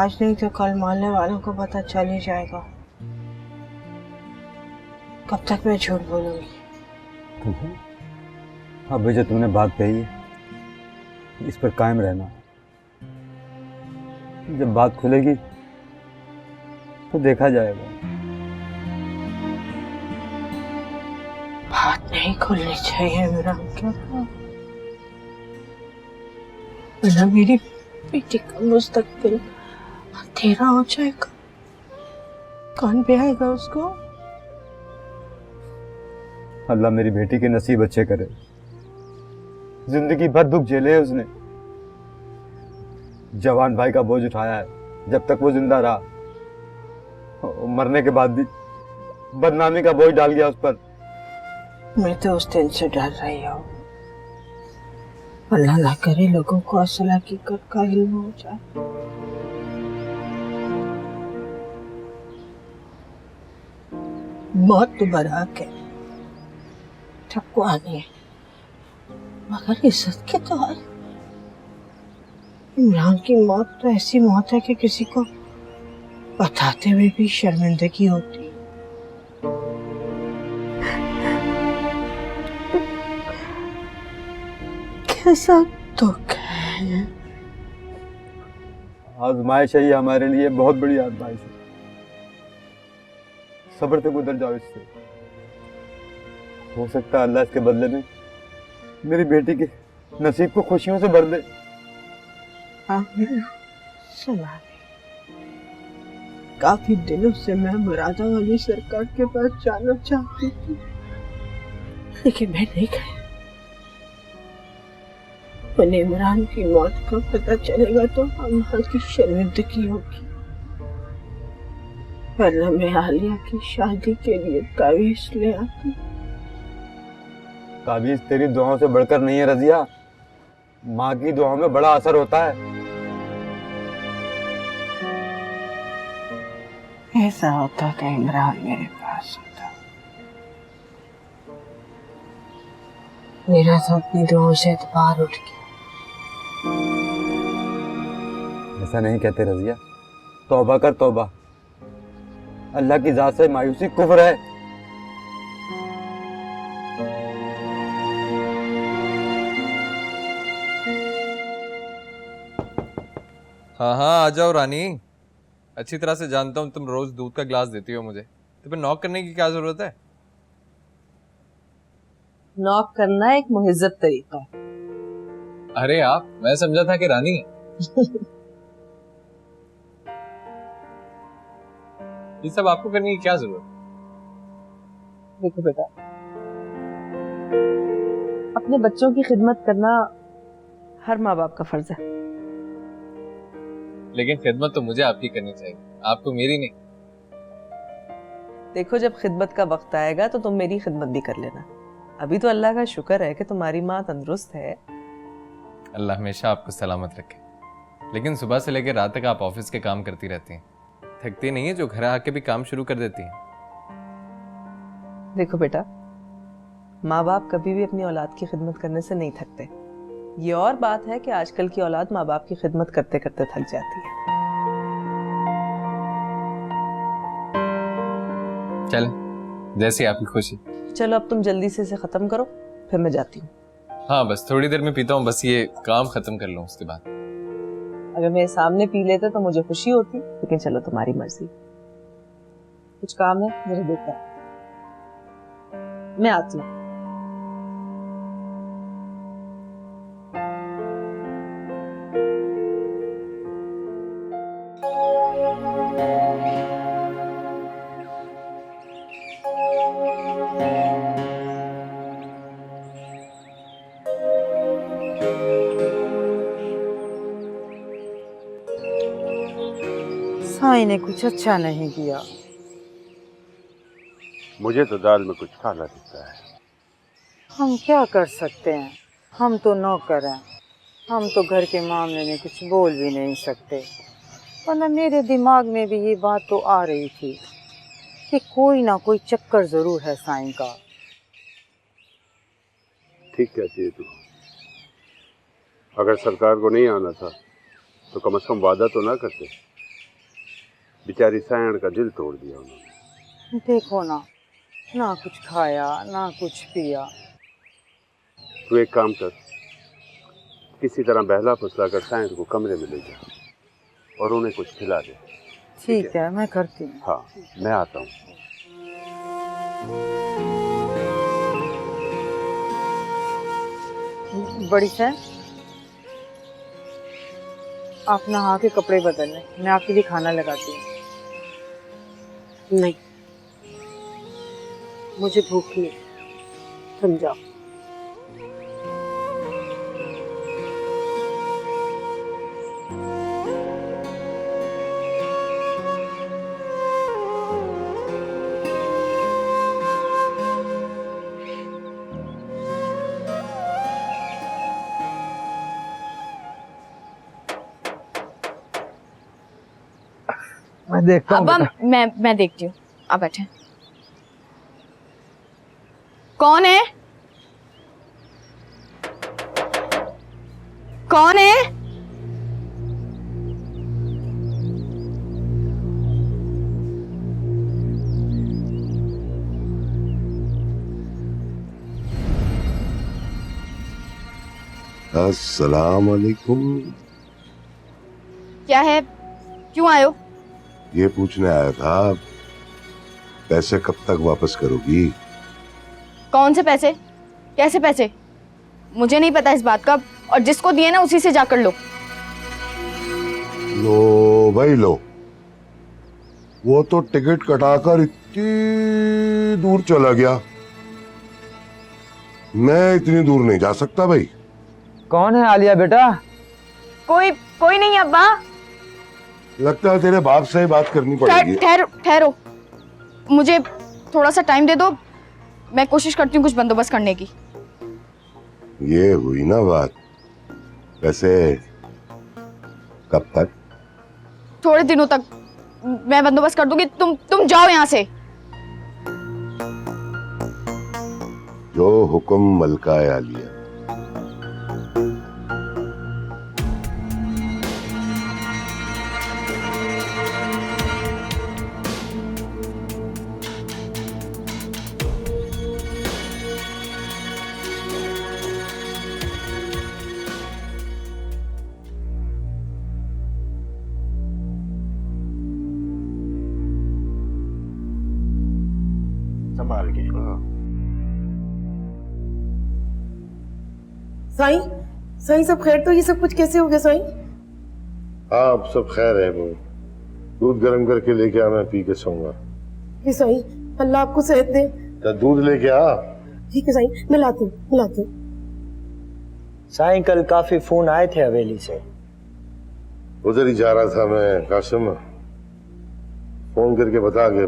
आज नहीं तो कल मोहल्ले वालों को पता चल ही जाएगा। कब तक मैं झूठ बोलूंगी? अब जो तुमने बात कही है इस पर कायम रहना। जब बात खुलेगी तो देखा जाएगा। बात नहीं खुलनी चाहिए इमरान के पास, वरना मेरी बेटी का मुस्तकबिल अंधेरा हो जाएगा। कौन ब्याएगा उसको? अल्लाह मेरी बेटी के नसीब अच्छे करे। जिंदगी भर दुख झेले है उसने। जवान भाई का बोझ उठाया है जब तक वो जिंदा रहा, और मरने के बाद भी बदनामी का बोझ डाल गया उस पर। मैं तो उस दिन से डर रही हूँ, अल्लाह ना करे लोगों को असल हकीकत का इल्म हो जाए। मौत तो बराक है, सबको आनी है, मगर इज्जत के तो है। इमरान की मौत तो ऐसी मौत है कि किसी को बताते हुए भी शर्मिंदगी होती है। कैसा दुख है। आजमाइश है ये हमारे लिए, बहुत बड़ी आजमाइश है। सब्र से गुजर जाओ इससे। हो सकता है अल्लाह इसके बदले में मेरी बेटी के नसीब को खुशियों से भर दे। आमीन। सुना, काफी दिनों से मैं मुरादा वाली सरकार के पास जाना चाहती थी, लेकिन मैं नहीं गई। उन्हें इमरान की मौत का पता चलेगा तो अम्मा की शर्मिंदगी होगी, वरना मैं आलिया की शादी के लिए तावीज़ ले आती। ताबीज तेरी दुआओं से बढ़कर नहीं है रजिया, माँ की दुआओं में बड़ा असर होता है। ऐसा होता तो इमरान मेरे पास होता। मेरा तो अपनी दुआओं से एतबार उठ गया। ऐसा नहीं कहते रजिया, तौबा कर तौबा। अल्लाह की जात से मायूसी कुफ्र है। हाँ हाँ आ जाओ रानी। अच्छी तरह से जानता हूँ तुम रोज दूध का गिलास देती हो मुझे, तो फिर नॉक करने की क्या जरूरत है? नॉक करना एक मुहिज्जत तरीका है। अरे आप, मैं समझा था कि रानी है। ये सब आपको करने की क्या जरूरत? देखो बेटा, अपने बच्चों की खिदमत करना हर माँ बाप का फर्ज है। लेकिन खिदमत तो मुझे आपकी करनी चाहिए, आपको मेरी नहीं। देखो, जब खिदमत का वक्त आएगा तो तुम मेरी खिदमत भी कर लेना। अभी तो अल्लाह का शुक्र है कि तुम्हारी माँ तंदुरुस्त है। अल्लाह हमेशा आपको सलामत रखे। लेकिन सुबह से लेकर रात तक आप ऑफिस के काम करती रहती हैं, थकती नहीं है जो घर आके भी काम शुरू कर देती हैं? देखो बेटा, माँ बाप कभी भी अपनी औलाद की खिदमत करने से नहीं थकते। ये और बात है कि आजकल की औलाद माँ बाप की खिदमत करते करते थक जाती है। चल, जैसी आपकी खुशी। चलो अब तुम जल्दी से इसे खत्म करो, फिर मैं जाती हूँ। हाँ बस थोड़ी देर में पीता हूँ, बस ये काम खत्म कर लूँ उसके बाद। अगर मेरे सामने पी लेते तो मुझे खुशी होती, लेकिन चलो तुम्हारी मर्जी। कुछ काम है जरा देखा, मैं आती हूँ। साई ने कुछ अच्छा नहीं किया। मुझे तो दाल में कुछ काला दिखता है। हम क्या कर सकते हैं, हम तो नौकर हैं। हम तो घर के मामले में कुछ बोल भी नहीं सकते। वरना मेरे दिमाग में भी ये बात तो आ रही थी कि कोई ना कोई चक्कर जरूर है साईं का। ठीक कहती है तू। अगर सरकार को नहीं आना था तो कम से कम वादा तो ना करते। बेचारी सायण का दिल तोड़ दिया उन्होंने। देखो ना, ना कुछ खाया ना कुछ पिया। तू एक काम कर, किसी तरह बहला फुसला कर सायण को कमरे में ले जा और उन्हें कुछ खिला दे। ठीक है, मैं करती हूँ। हाँ, मैं आता हूँ। बड़ी सर, आप नहा के कपड़े बदल लें, मैं आपके लिए खाना लगाती हूँ। नहीं, मुझे भूख नहीं, तुम जाओ। मैं देखता हूँ। अब मैं देखती हूँ, आप बैठे। कौन है? कौन है? अस्सलाम वालेकुम। क्या है, क्यों आए हो? ये पूछने आया था, पैसे कब तक वापस करोगी? कौन से पैसे? कैसे पैसे? मुझे नहीं पता इस बात का, और जिसको दिए ना उसी से जाकर लो। लो भाई लो, वो तो टिकट कटाकर इतनी दूर चला गया, मैं इतनी दूर नहीं जा सकता भाई। कौन है आलिया बेटा? कोई नहीं अब्बा। लगता है तेरे बाप से ही बात करनी पड़ेगी। ठहरो, मुझे थोड़ा सा टाइम दे दो, मैं कोशिश करती हूँ कुछ बंदोबस्त करने की। ये हुई ना बात। वैसे कब तक? थोड़े दिनों तक मैं बंदोबस्त कर दूंगी, तुम जाओ यहाँ से। जो हुक्म मलका आलिया। संभाल के। साईं, साईं सब खैर? तो ये सब कुछ कैसे हो गया साईं? हाँ अब सब खैर है। वो दूध गर्म करके लेके आ, मैं पी के सोऊंगा। ये साईं, अल्लाह आपको सेहत दे। तो दूध लेके आ। ठीक है साईं, मैं लाती हूँ। साईं कल काफी फोन आए थे हवेली से। उधर ही जा रहा था मैं कासिम, फोन करके बता के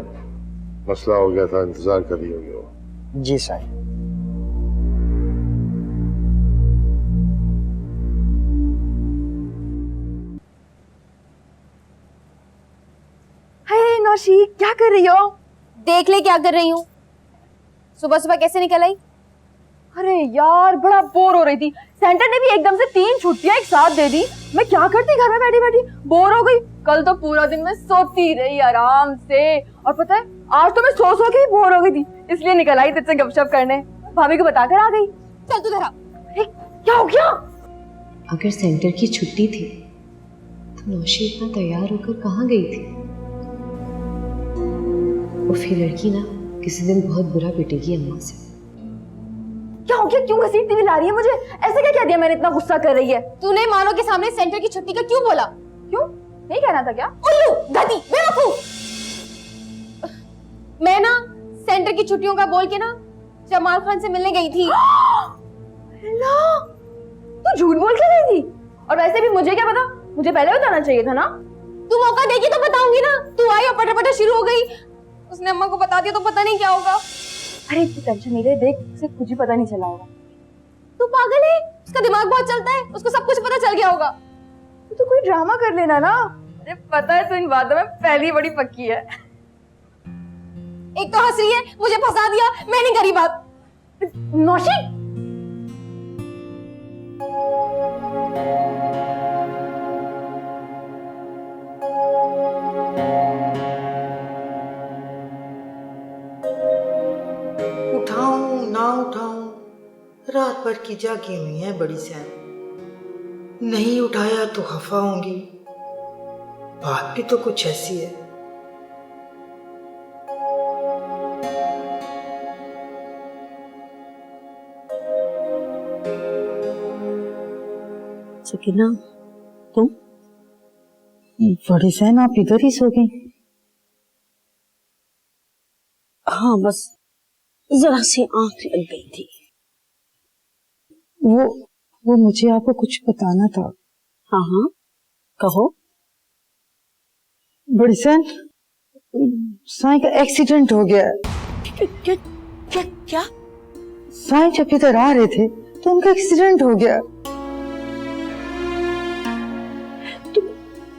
मसला हो गया था, इंतजार कर रही होगी वो। जी साईं। हे नौशी, क्या कर रही हो? देख ले क्या कर रही हूँ। सुबह सुबह कैसे निकल आई? अरे यार, बड़ा बोर हो रही थी। सेंटर ने भी एकदम से 3 छुट्टियां एक साथ दे दी। मैं क्या करती घर में बैठी बैठी, बोर हो गई। कल तो पूरा दिन मैं सोती रही आराम से, और पता है आज तो मैं सो के ही बोर हो गई थी, इसलिए निकल आई तुझसे गपशप करने। भाभी को बताकर आ गई। चल तू धरा। क्या हो गया? अगर सेंटर की छुट्टी थी तो नौशी इतना तैयार होकर कहाँ गई थी? वो फिर लड़की ना किसी दिन बहुत बुरा पिटेगी अम्मा से। क्या हो गया? क्यों घसीटती हुई ला रही है मुझे? ऐसे क्या कह दिया मैंने, इतना गुस्सा कर रही है? तूने मानो के सामने सेंटर की छुट्टी का क्यों बोला? क्यों नहीं कहना था क्या? उल्लू, गधी, बेवकूफ। मैं ना सेंटर की छुट्टियों का बोल के ना जमाल खान से मिलने गई थी। तू झूठ बोल के गई थी? और वैसे भी मुझे क्या पता, मुझे पहले बताना चाहिए था ना। तू मौका देगी तो बताऊंगी ना। तू आई और पटा शुरू हो गई। उसने अम्मा को बता दिया तो पता नहीं क्या होगा। अरे तू टेंशन नहीं ले, देख उसे कुछ ही पता नहीं चला होगा। तू पागल है, उसका दिमाग बहुत चलता है, उसको सब कुछ पता चल गया होगा। तू कोई ड्रामा कर लेना ना। अरे पता है तू इन बातों में पहली बड़ी पक्की है। एक तो हंस रही है, मुझे फंसा दिया, मैं नहीं करी बात। नौशी, भर की जागी हुई है बड़ी सैन, नहीं उठाया तो खफा होंगी। बात भी तो कुछ ऐसी है। सकीना, तुम? बड़ी सैन आप इधर ही सो गई? हाँ, बस जरा सी आंख लग गई थी। वो मुझे आपको कुछ बताना था। हाँ हाँ, कहो। बड़ी सैन, साईं का एक्सीडेंट हो गया है। क्या क्या क्या? साईं जब इधर आ रहे थे तो उनका एक्सीडेंट हो गया।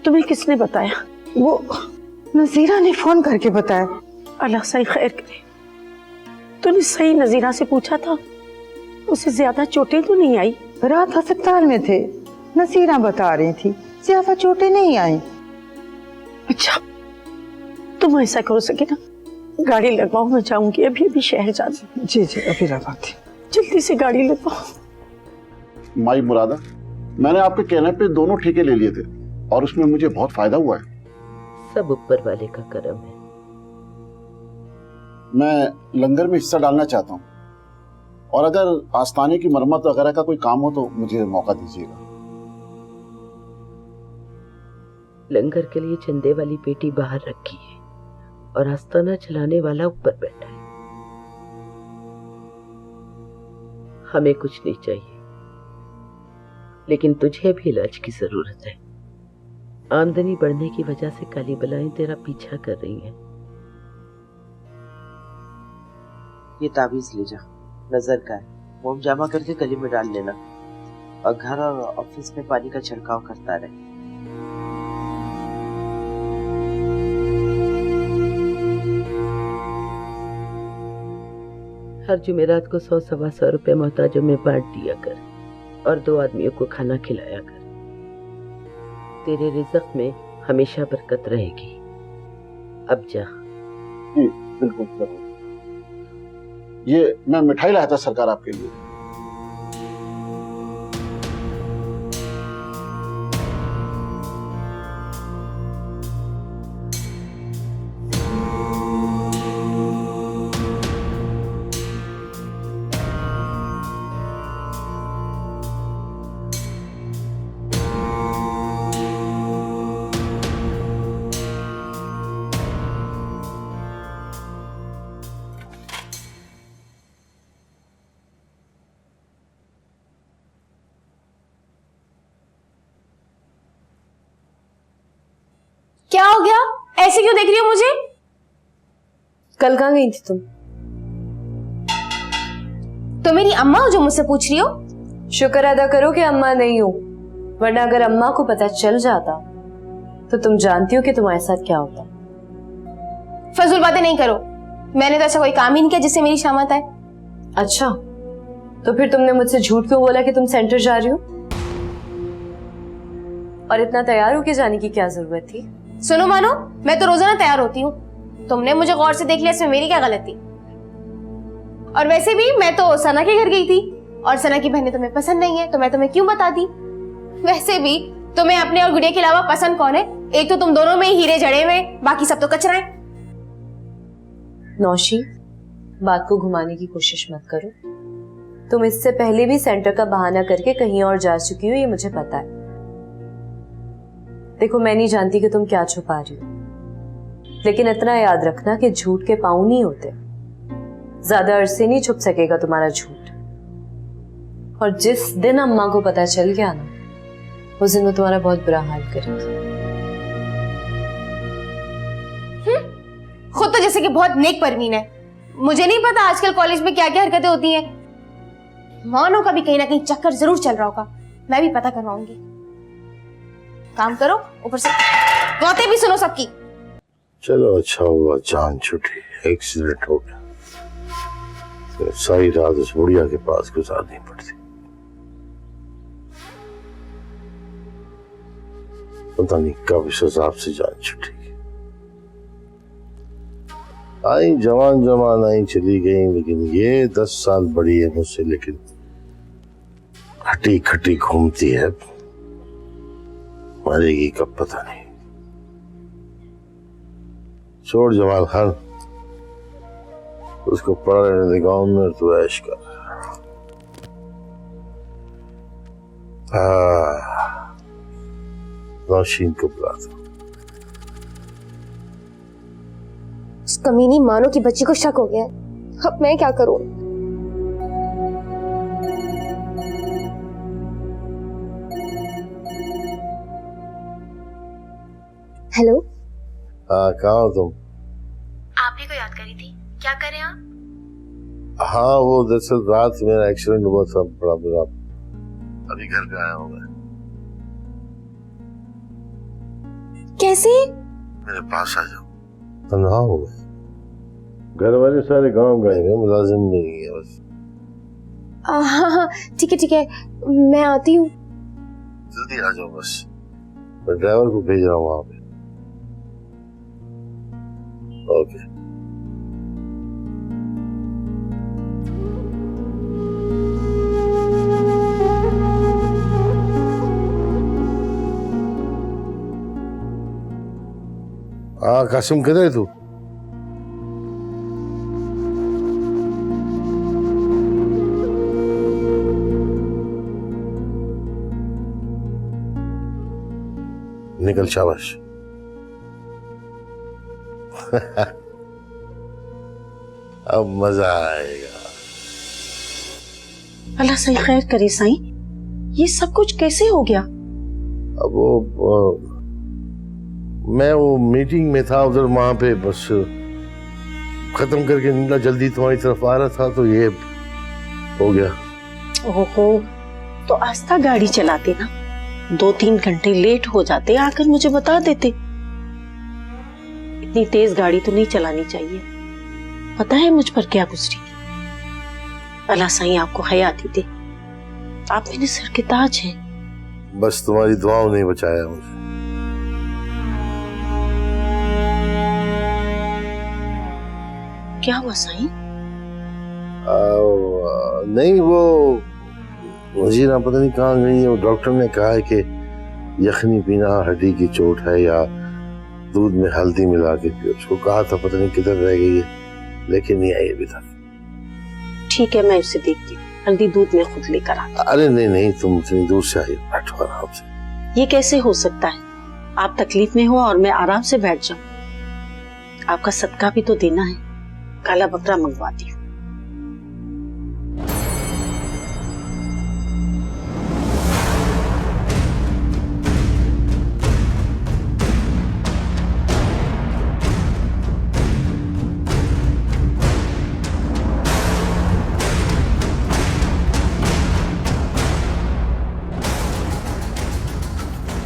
तुम्हें किसने बताया? वो नजीरा ने फोन करके बताया। अल्लाह सही खैर करे। तूने सही नजीरा से पूछा था? उसे ज्यादा चोटें तो नहीं आई? रात अस्पताल में थे, नसीरा बता रही थी ज्यादा चोटें नहीं आई। अच्छा, तुम ऐसा करो सकीना, गाड़ी लगवाओ, मैं जाऊंगी अभी अभी शहर जाना। जी जी, अभी लगाती। जल्दी से गाड़ी लगवाओ। माई मुरादा, मैंने आपके कहने पे दोनों ठेके ले लिए थे और उसमें मुझे बहुत फायदा हुआ है। सब ऊपर वाले का करम है। मैं लंगर में हिस्सा डालना चाहता हूँ और अगर आस्थाने की मरम्मत वगैरह का कोई काम हो तो मुझे मौका दीजिएगा। लंगर के लिए चंदे वाली पेटी बाहर रखी है और आस्थाना चलाने वाला ऊपर बैठा है। हमें कुछ नहीं चाहिए, लेकिन तुझे भी इलाज की जरूरत है। आमदनी बढ़ने की वजह से काली बलाएं तेरा पीछा कर रही हैं। ये ताबीज ले जा, नजर का है, मोम जमा करके गले में डाल लेना और घर और ऑफिस में पानी का छिड़काव करता रहे। हर जुमेरात को 100-125 रुपए मोहताजों में बांट दिया कर और 2 आदमियों को खाना खिलाया कर। तेरे रिज़्क़ में हमेशा बरकत रहेगी। अब जा। बिल्कुल। ये मैं मिठाई लाया था सरकार आपके लिए। क्या हो गया? ऐसे क्यों देख रही हो मुझे? कल कहाँ गई थी तुम? तो मेरी अम्मा हो जो मुझसे पूछ रही हो? शुक्र अदा करो कि अम्मा नहीं हो, वरना अगर अम्मा को पता चल जाता तो तुम जानती हो कि तुम्हारे साथ क्या होता। फजूल बातें नहीं करो, मैंने तो ऐसा कोई काम ही नहीं किया जिससे मेरी शामत आए। अच्छा, तो फिर तुमने मुझसे झूठ क्यों बोला कि तुम सेंटर जा रही हो? और इतना तैयार होके जाने की क्या जरूरत थी? सुनो मानो, मैं तो रोजाना तैयार होती हूँ, तुमने मुझे गौर से देख लिया, इसमें मेरी क्या गलती? और वैसे भी मैं तो सना के घर गई थी और सना की बहनें तुम्हें पसंद नहीं है तो मैं तुम्हें क्यों बताती? वैसे भी तुम्हें अपने और गुड़िया के अलावा पसंद कौन है? एक तो तुम दोनों में ही हीरे जड़े हुए, बाकी सब तो कचरा है। नौशी, बात को घुमाने की कोशिश मत करो। तुम इससे पहले भी सेंटर का बहाना करके कहीं और जा चुकी हो, ये मुझे पता है। देखो, मैं नहीं जानती कि तुम क्या छुपा रही हो, लेकिन इतना याद रखना कि झूठ के पांव नहीं होते। ज्यादा अरसे नहीं छुप सकेगा तुम्हारा झूठ। और जिस दिन अम्मा को पता चल गया ना, उस दिन वो तुम्हारा बहुत बुरा हाल करेगी। खुद तो जैसे कि बहुत नेक परवीन है, मुझे नहीं पता आजकल कॉलेज में क्या क्या हरकतें होती हैं। मानो का भी कहीं ना कहीं चक्कर जरूर चल रहा होगा, मैं भी पता करवाऊंगी। काम करो, ऊपर से बातें भी सुनो सबकी। चलो अच्छा हुआ जान छूटी, एक्सीडेंट हो गया, तो सारी रात उस बुढ़िया के पास गुजारनी पड़ती। पता नहीं कब इस हिसाब से जान छूटी। आई जवान जवान आई चली गई, लेकिन ये 10 साल बड़ी है मुझसे, लेकिन हटी खटी घूमती है, मरेगी कब पता नहीं। छोड़ जमाल खान, उसको पड़ा रहने दे गाँव में, तू ऐश कर। नौशीन को बुला दो। उस कमीनी मानो की बच्ची को शक हो गया, अब मैं क्या करूं? हेलो, हाँ कहाँ हो तुम? आप ही को याद करी थी, क्या कर रहे हैं आप? हाँ वो दरअसल रात मेरा एक्सीडेंट हुआ था बड़ा बुरा, अभी घर पे आया हूँ मैं। कैसे? मेरे पास आ जाओ, तन्हा हूँ मैं। घर वाले सारे गांव गए हैं, मुलाजिम नहीं है बस। हाँ हाँ ठीक है, मैं आती हूँ। जल्दी आ जाओ बस, मैं ड्राइवर को भेज रहा हूँ वहां पे। ओके। हाँ कासिम किधर है तू? निकल, शाबाश। अब मजा आएगा। अल्लाह सही खैर करे साईं, ये सब कुछ कैसे हो गया? अब मैं वो मीटिंग में था उधर, वहां पे बस खत्म करके निकला, जल्दी तुम्हारी तरफ आ रहा था तो ये हो गया। ओहो, तो आस्था गाड़ी चलाते ना, 2-3 घंटे लेट हो जाते, आकर मुझे बता देते। इतनी तेज गाड़ी तो नहीं चलानी चाहिए। पता है मुझ पर क्या गुजरी? अल्लाह साईं आपको हयाती दे, आप मेरे सर के ताज हैं। बस तुम्हारी दुआओं ने बचाया मुझे। क्या हुआ साईं? नहीं वो वजीरा पता नहीं कहाँ गई है, वो डॉक्टर ने कहा है कि यखनी पीना हड्डी की चोट है या दूध में हल्दी मिला के पियो। उसको कहा था, पता नहीं किधर रह गई है, लेकिन नहीं आई अभी तक। ठीक है, मैं उसे देखती हूँ, हल्दी दूध में खुद लेकर आता। अरे नहीं, तुम इतनी दूर से आई, बैठो आराम से। ये कैसे हो सकता है? आप तकलीफ में हो और मैं आराम से बैठ जाऊं? आपका सदका भी तो देना है। काला बकरा मंगवाती हूँ।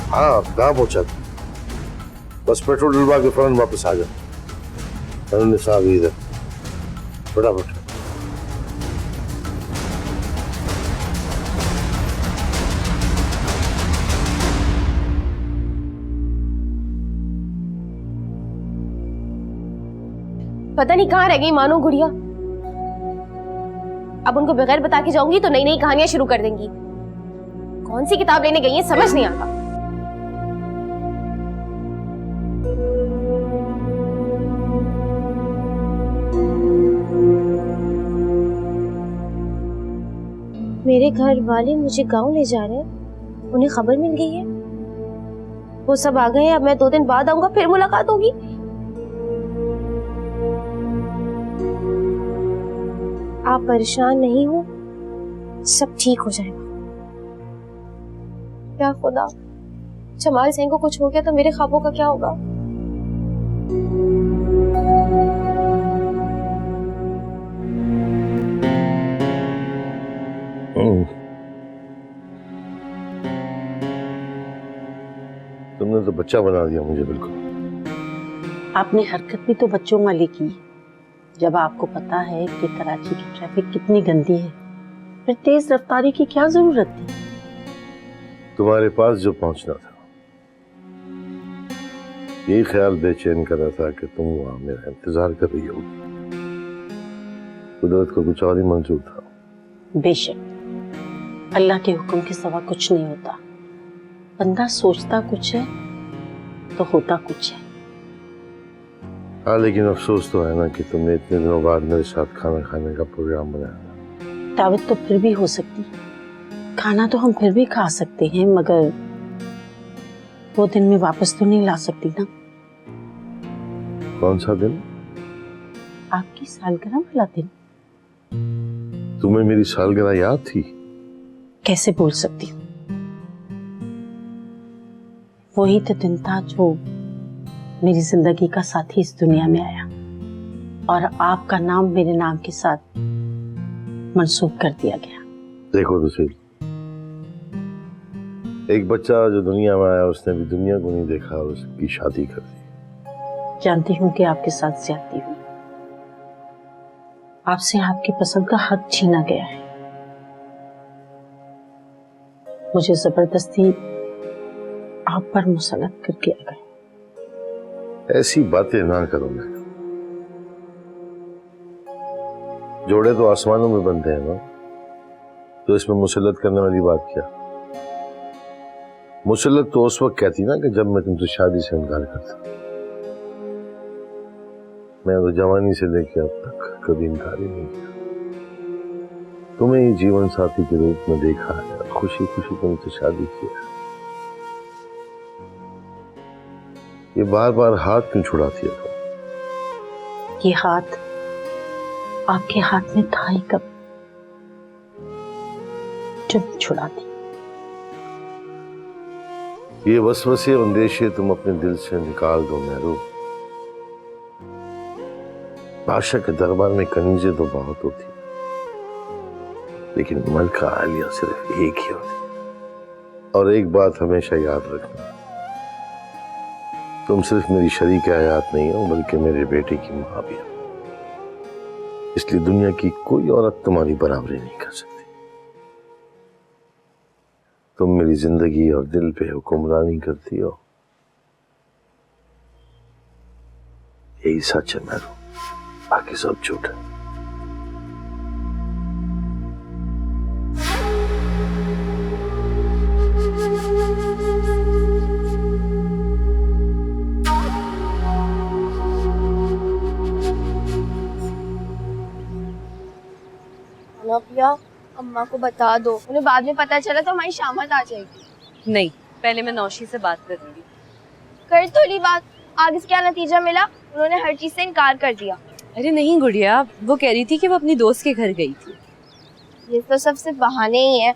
हाँ कहाँ पहुंचा था? बस पेट्रोल डलवा के फौरन वापस आ जाओ। उन्होंने साहब इधर फटाफट। पता नहीं कहाँ रह गई मानो गुड़िया। अब उनको बगैर बता के जाऊंगी तो नई नई कहानियां शुरू कर देंगी। कौन सी किताब लेने गई है समझ नहीं आता। मेरे घर वाले मुझे गांव ले जा रहे हैं, उन्हें खबर मिल गई है, वो सब आ गए हैं। अब मैं 2 दिन बाद आऊंगा, फिर मुलाकात होगी। आप परेशान नहीं हो, सब ठीक हो जाएगा। क्या खुदा, जमाल सिंह को कुछ हो गया तो मेरे ख्वाबों का क्या होगा? तुमने तो बच्चा बना दिया मुझे बिल्कुल। आपने हरकत भी तो बच्चों वाली की। जब आपको पता है कि कराची की ट्रैफिक कितनी गंदी है, फिर तेज रफ्तारी की क्या जरूरत थी? तुम्हारे पास जो पहुंचना था, यही ख्याल बेचैन कर रहा था कि तुम वहां मेरा इंतजार कर रही होगी। कुदरत को कुछ और ही मंजूर था। बेशक अल्लाह के हुक्म के सिवा कुछ नहीं होता। बंदा सोचता कुछ है तो होता कुछ है। हाँ, लेकिन अफसोस तो है ना कि तुमने इतने दिनों बाद मेरे साथ खाना खाने का प्रोग्राम बनाया। दावत तो फिर भी हो सकती, खाना तो हम फिर भी खा सकते हैं, मगर वो दिन में वापस तो नहीं ला सकती ना। कौन सा दिन? आपकी सालगिरह वाला दिन। तुम्हें मेरी सालगिरह याद थी? कैसे भूल सकती हूँ? वही तो दिन था जो मेरी जिंदगी का साथी इस दुनिया में आया और आपका नाम मेरे नाम के साथ मंसूब कर दिया गया। देखो तुसील, एक बच्चा जो दुनिया में आया उसने भी दुनिया को नहीं देखा और उसकी शादी कर दी। जानती हूँ कि आपके साथ ज्यादती हुई, आपसे आपकी पसंद का हक छीना गया है। मुझे जबरदस्ती आप पर मुसलत करके आ गए। ऐसी बातें ना करो। मैं जोड़े तो आसमानों में बनते हैं ना, तो इसमें मुसलत करने वाली बात क्या? मुसलत तो उस वक्त कहती ना कि जब मैं तुमसे शादी से इनकार करता। मैं तो जवानी से लेकर अब तक कभी इनकार ही नहीं किया। तुम्हें ही जीवन साथी के रूप में देखा है, खुशी खुशी तुमसे शादी किया। ये बार बार हाथ क्यों छुड़ाती है तुम? ये हाथ आपके हाथ में था ही कब, जब छुड़ाती। ये वसवसे और अंदेशे तुम अपने दिल से निकाल दो महबूब। बादशाह के दरबार में कनीजें तो बहुत होती, लेकिन मलका आलिया सिर्फ एक ही होती। और एक बात हमेशा याद रखना, तुम सिर्फ मेरी शरीक हयात नहीं हो बल्कि मेरे बेटे की मां भी हो। इसलिए दुनिया की कोई औरत तुम्हारी बराबरी नहीं कर सकती। तुम मेरी जिंदगी और दिल पे हुक्मरानी करती हो। यही सच है मैरू, बाकी सब झूठ है। भैया अम्मा को बता दो, उन्हें बाद में पता चला तो हमारी शामत आ जाएगी। नहीं, पहले मैं नौशी से बात कर लूंगी। कर तो ली बात, आगे से क्या नतीजा मिला? उन्होंने हर चीज से इनकार कर दिया। अरे नहीं गुड़िया, वो कह रही थी कि वो अपनी दोस्त के घर गई थी। ये तो सब सिर्फ बहाने ही है,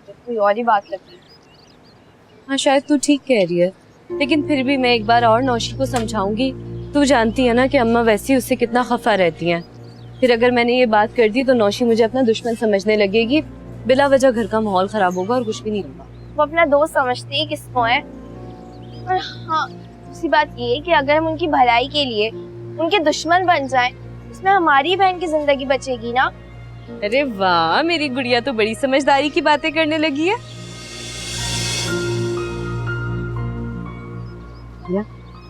कोई और ही बात लगती। हाँ शायद तू ठीक कह रही है, लेकिन फिर भी मैं एक बार और नौशी को समझाऊंगी। तू जानती है ना कि अम्मा वैसे ही उससे कितना खफा रहती हैं। फिर अगर मैंने ये बात कर दी तो नौशी मुझे अपना दुश्मन समझने लगेगी, बिला वजह घर का माहौल खराब होगा और कुछ भी नहीं होगा। वो अपना दोस्त समझती है किसको है। और हाँ, दूसरी बात ये है कि अगर हम उनकी भलाई के लिए उनके दुश्मन बन जाएं, इसमें हमारी बहन की जिंदगी बचेगी ना। अरे वाह, मेरी गुड़िया तो बड़ी समझदारी की बातें करने लगी है।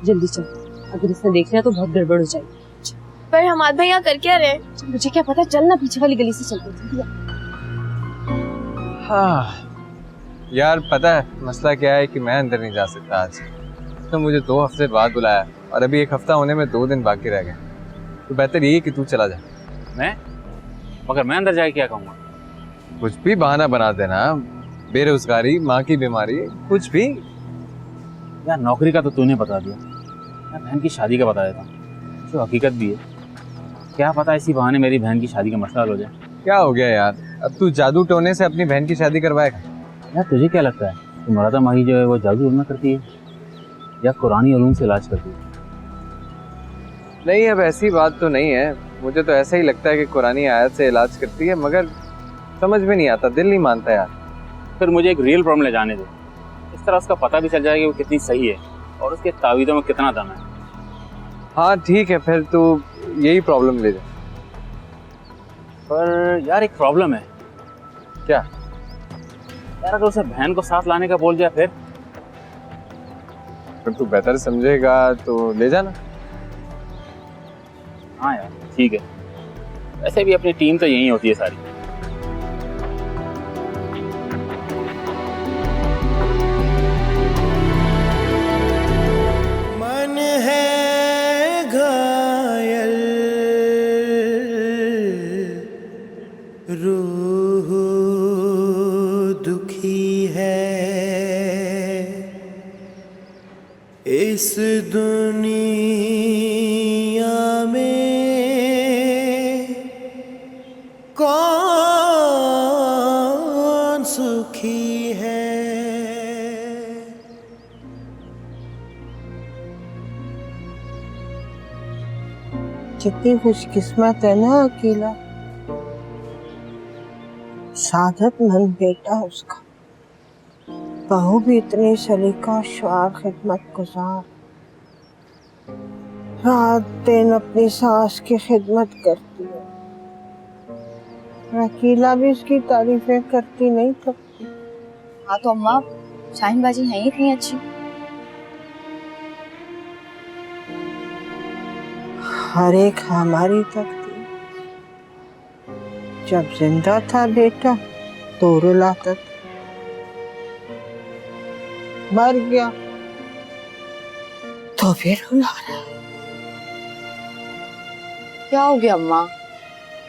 जल्दी चल, अगर इसने देख लिया तो बहुत गड़बड़ हो जाएगी। पर हमारे भैया कर क्या रहे? मुझे क्या पता, चलना पीछे वाली गली से चलते हैं। हाँ यार, पता है मसला क्या है कि मैं अंदर नहीं जा सकता आज। तो मुझे 2 हफ्ते बाद बुलाया और अभी 1 हफ्ता होने में 2 दिन बाकी रह गए। तो बेहतर यही कि तू चला जा। मैं? मगर मैं अंदर जाके क्या कहूँगा? कुछ भी बहाना बना देना, बेरोजगारी, माँ की बीमारी, कुछ भी। यार नौकरी का तो तूने बता दिया, मैं बहन की शादी का बता देता हूँ जो हकीकत भी है। क्या पता इसी बहाने मेरी बहन की शादी का मसला हल हो जाए। क्या हो गया यार, अब तू जादू टोने से अपनी बहन की शादी करवाएगा? यार तुझे क्या लगता है कि मराठा माही जो है वो जादू टोना करती है या कुरानी उलूम से इलाज करती है? नहीं, अब ऐसी बात तो नहीं है। मुझे तो ऐसा ही लगता है कि कुरानी आयत से इलाज करती है, मगर समझ में नहीं आता, दिल नहीं मानता यार। फिर मुझे एक रियल प्रॉब्लम ले जाने दो, इस तरह उसका पता भी चल जाएगा कि वो कितनी सही है और उसके तावीज़ों में कितना दम है। हाँ ठीक है, फिर तू यही प्रॉब्लम ले जा। पर यार एक प्रॉब्लम है। क्या? यार अगर उसे बहन को साथ लाने का बोल दिया फिर तू बेहतर समझेगा तो ले जाना। हाँ यार ठीक है, वैसे भी अपनी टीम तो यही होती है सारी। इस दुनिया में कौन सुखी है। कितनी खुशकिस्मत है ना अकेला, सादतमंद बेटा उसका, बहू भी इतनी सलीकाशार खिदमत गुजार, रात दिन अपनी सास की खिदमत करती है। अकेला भी उसकी तारीफें करती नहीं थकती। हाँ तो अम्मा, शाहीन बाजी है ही इतनी अच्छी। हर एक हमारी तक थी। जब जिंदा था बेटा तो रुलाता था, मर गया तो फिर रुला रहा। क्या हो गया अम्मा,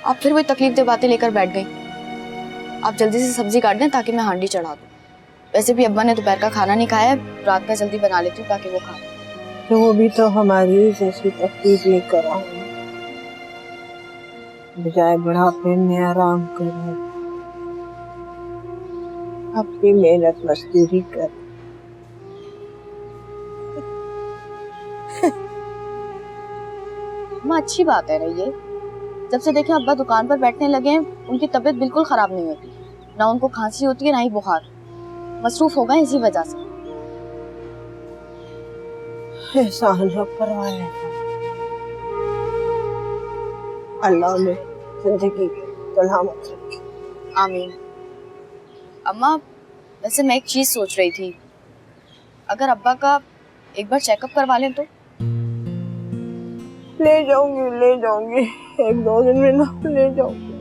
आप फिर वही तकलीफ दे बातें लेकर बैठ गई। आप जल्दी से सब्जी काट दें ताकि मैं हांडी चढ़ा दूं। वैसे भी अब्बा ने दोपहर का खाना नहीं खाया है, रात का जल्दी बना लेती हूँ ताकि वो खाए। तो वो भी तो हमारी जैसी तकलीफ लेकर आए, बजाय बुढ़ापे में आराम करें, अपनी मेहनत मजदूरी कर। अम्मा अच्छी बात है ना ये, जब से देखे अब्बा दुकान पर बैठने लगे हैं उनकी तबीयत बिल्कुल खराब नहीं होती, ना उनको खांसी होती है ना ही बुखार। मसरूफ हो गए इसी वजह से। एहसान है परवाने का, अल्लाह ने जिंदगी सलामत रखे। आमीन। अम्मा वैसे मैं एक चीज सोच रही थी, अगर अब्बा का एक बार चेकअप करवा लें तो। ले जाऊंगी एक दो दिन में ना ले जाऊंगी।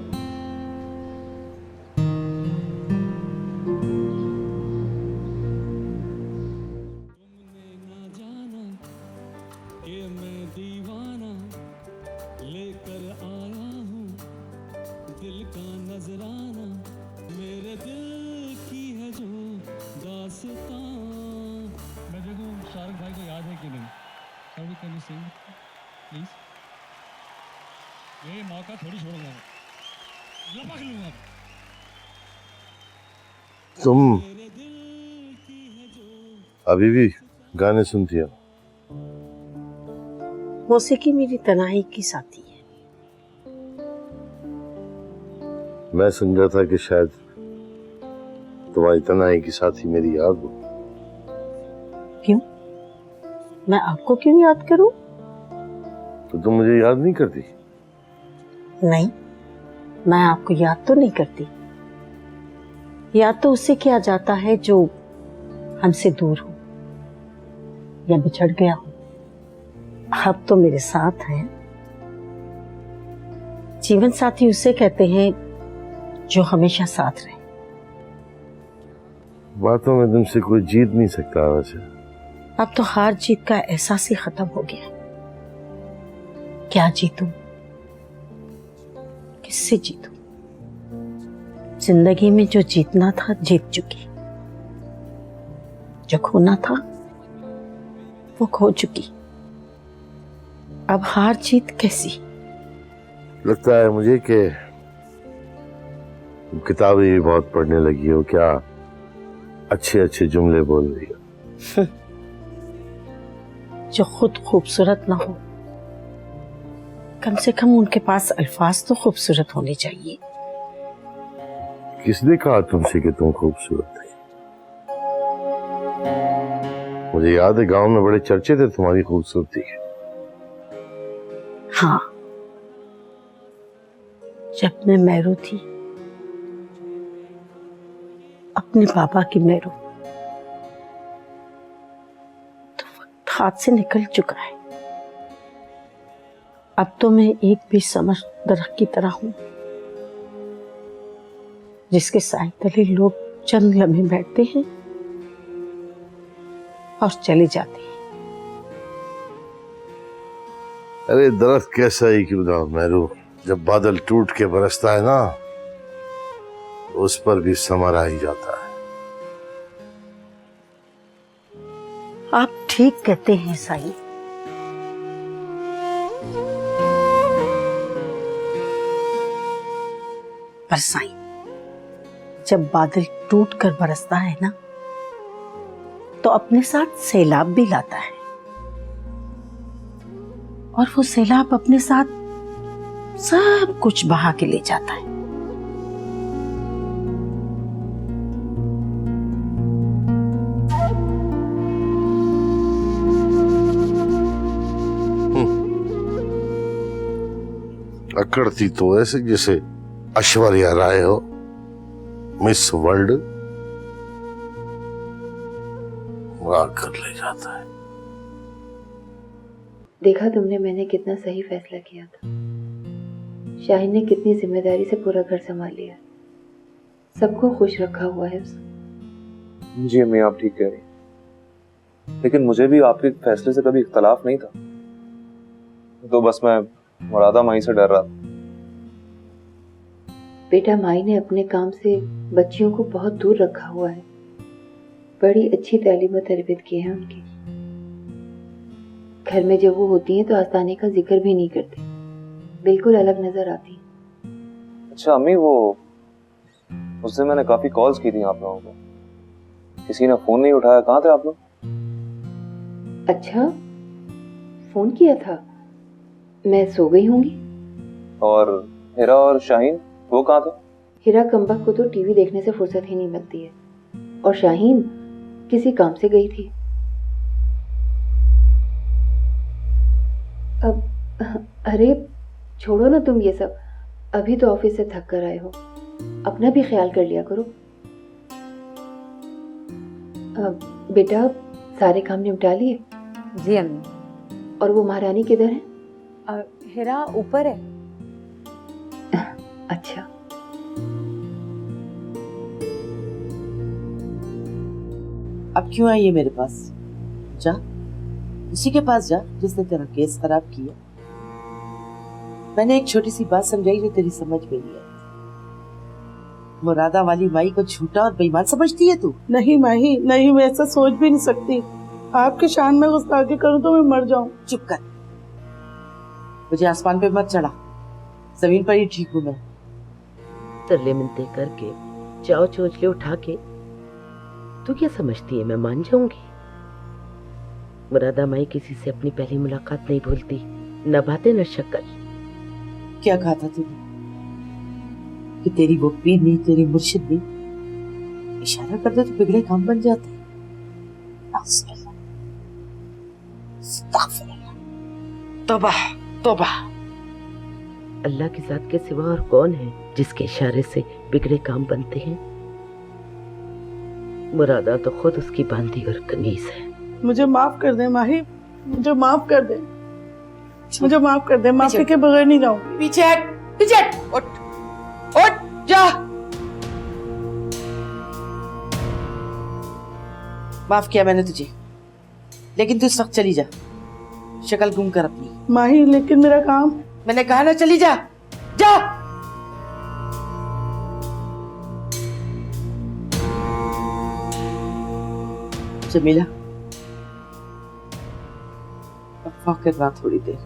ये मौका थोड़ी छोड़ूंगा, लपक लूंगा। तुम अभी भी गाने सुनती हो? मौसीकी मेरी तन्हाई की साथी है। मैं समझा था कि शायद तुम्हारी तन्हाई की साथी मेरी याद हो। क्यों? मैं आपको क्यों याद करूं? तो तुम मुझे याद नहीं करती? नहीं, मैं आपको याद तो नहीं करती। याद तो उससे किया जाता है जो हमसे दूर हो या बिछड़ गया हो। अब तो मेरे साथ हैं। जीवन साथी उसे कहते हैं जो हमेशा साथ रहे। बातों में तुमसे कोई जीत नहीं सकता वैसे। अब तो हार जीत का एहसास ही खत्म हो गया। क्या जीतूं? किससे जीतूं? जिंदगी में जो जीतना था जीत चुकी, जो खोना था वो खो चुकी। अब हार जीत कैसी? लगता है मुझे कि तुम किताबें भी बहुत पढ़ने लगी हो। क्या अच्छे अच्छे जुमले बोल रही हो। जो खुद खूबसूरत ना हो, कम से कम उनके पास अल्फाज तो खूबसूरत होने चाहिए। किसने कहा तुमसे कि तुम खूबसूरत है? मुझे याद है गांव में बड़े चर्चे थे तुम्हारी खूबसूरती के। हाँ, जब मैं मैरू थी, अपने पापा की मैरू, तो वक्त हाथ से निकल चुका है। अब तो मैं एक भी समझ दरख्त की तरह हूं, जिसके साए तले लोग चंद लम्हे बैठते हैं और चले जाते हैं। अरे दरख्त कैसा ही क्यों ना मैरू, जब बादल टूट के बरसता है ना, उस पर भी समर आ ही जाता है। आप ठीक कहते हैं साईं। पर साईं, जब बादल टूट कर बरसता है ना, तो अपने साथ सैलाब भी लाता है, और वो सैलाब अपने साथ सब कुछ बहा के ले जाता है। अकड़ती तो ऐसे जैसे ऐश्वर्या राय हो, मिस वर्ल्ड, उड़ा कर ले जाता है। देखा तुमने मैंने कितना सही फैसला किया था। शाहीन ने कितनी जिम्मेदारी से पूरा घर संभाल लिया, सबको खुश रखा हुआ है उसने। जी अम्मी, आप ठीक कह रही, लेकिन मुझे भी आपके फैसले से कभी इख्तलाफ नहीं था, तो बस मैं मुरादा माई से डर रहा था। बेटा, माई ने अपने काम से बच्चियों को बहुत दूर रखा हुआ है, बड़ी अच्छी तालीम और तरबियत की है उनकी। घर में जब वो होती हैं तो आस्ताने का जिक्र भी नहीं करती, बिल्कुल अलग नजर आती। अच्छा अम्मी, वो उस दिन मैंने काफी कॉल्स की थी आप लोगों को, किसी ने फोन नहीं उठाया, कहाँ थे आप लोग? अच्छा, फोन किया था, मैं सो गई होंगी। और हिरा और शाहीन, वो कहाँ थे? हिरा कमबख्त को तो टीवी देखने से फुर्सत ही नहीं मिलती है, और शाहीन किसी काम से गई थी। अब अरे छोड़ो ना तुम ये सब, अभी तो ऑफिस से थक कर आए हो, अपना भी ख्याल कर लिया करो। बेटा, सारे काम निपटा लिए? जी अम्मी। और वो महारानी किधर है? हिरा ऊपर है। अच्छा। अब क्यों आई है मेरे पास? जा, उसी के पास जा जिसने तेरा केस खराब किया। मैंने एक छोटी सी बात समझाई जो तेरी समझ में नहीं आई। मुरादा वाली माई को झूठा और बेईमान समझती है तू? नहीं माही, नहीं, मैं ऐसा सोच भी नहीं सकती। आपके शान में गुस्ताखी करूं तो मैं मर जाऊं। चुप कर, मुझे आसमान पे मत चढ़ा, जमीन पर ही ठीक हूँ मैं। तरले मिनते करके चाव चोचले उठा के तू क्या समझती है मैं मान जाऊंगी? मुरादा माई किसी से अपनी पहली मुलाकात नहीं भूलती, न बातें न शक्ल। क्या कहा था तूने कि तेरी वो पीर नहीं, तेरी मुर्शिद नहीं इशारा कर दे तो बिगड़े काम बन जाते? तौबा तौबा। अल्लाह की जात के सिवा और कौन है जिसके इशारे से बिगड़े काम बनते हैं? मुरादा तो खुद उसकी बांधी और कनीज है। मुझे माफ कर दे माही, मुझे माफ कर दे, मुझे माफ कर दे, माफी के बगैर नहीं जाऊंगी। पीछे हट, पीछे हट, उठ उठ जा। माफ किया मैंने तुझे, लेकिन तू इस वक्त चली जा, शक्ल गुम कर अपनी। माही, लेकिन मेरा काम। मैंने कहा ना चली जा, जा। जमीला, वक्त करना थोड़ी देर।